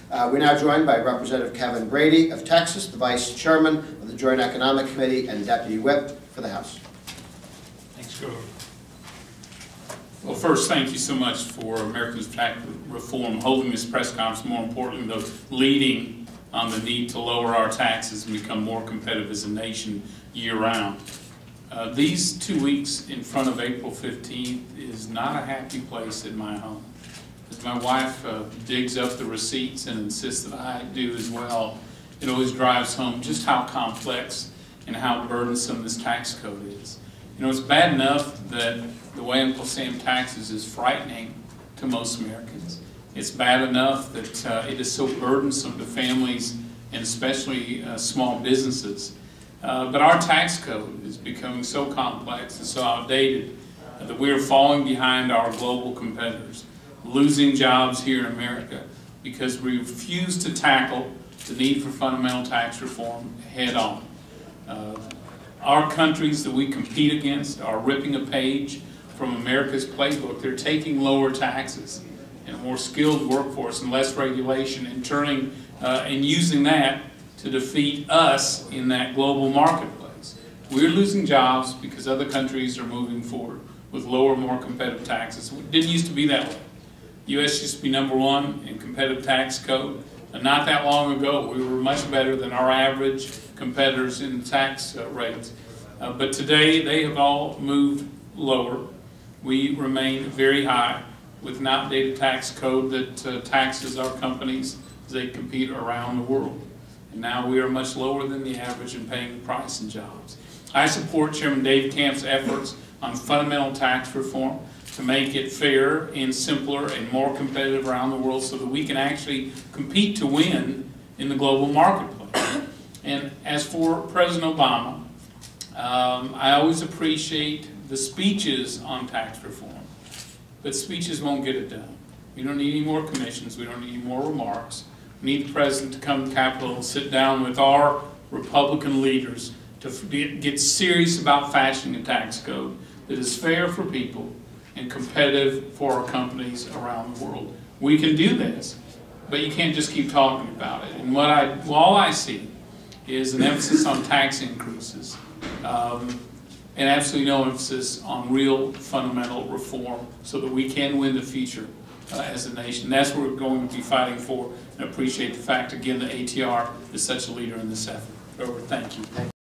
We're now joined by Representative Kevin Brady of Texas, the Vice Chairman of the Joint Economic Committee and Deputy Whip for the House. Thanks, Governor. Well, first, thank you so much for Americans for Tax Reform holding this press conference, more importantly, though, leading on the need to lower our taxes and become more competitive as a nation year-round. These 2 weeks in front of April 15th is not a happy place in my home. As my wife digs up the receipts and insists that I do as well, it always drives home just how complex and how burdensome this tax code is. You know, it's bad enough that the way Uncle Sam taxes is frightening to most Americans. It's bad enough that it is so burdensome to families and especially small businesses. But our tax code is becoming so complex and so outdated that we are falling behind our global competitors, losing jobs here in America because we refuse to tackle the need for fundamental tax reform head on. Our countries that we compete against are ripping a page from America's playbook. They're taking lower taxes and a more skilled workforce and less regulation and turning and using that to defeat us in that global marketplace. We're losing jobs because other countries are moving forward with lower, more competitive taxes. It didn't used to be that way. The U.S. used to be #1 in competitive tax code. And not that long ago, we were much better than our average competitors in tax rates. But today, they have all moved lower. We remain very high with an outdated tax code that taxes our companies as they compete around the world. And now we are much lower than the average in paying the price in jobs. I support Chairman Dave Camp's efforts on fundamental tax reform to make it fairer and simpler and more competitive around the world so that we can actually compete to win in the global marketplace. And as for President Obama, I always appreciate the speeches on tax reform, but speeches won't get it done. We don't need any more commissions. We don't need any more remarks. We need the President to come to the Capitol and sit down with our Republican leaders to get serious about fashioning a tax code that is fair for people and competitive for our companies around the world. We can do this, but you can't just keep talking about it. And all I see is an emphasis on tax increases and absolutely no emphasis on real fundamental reform so that we can win the future as a nation. That's what we're going to be fighting for, and I appreciate the fact, again, that ATR is such a leader in this effort. Over, thank you.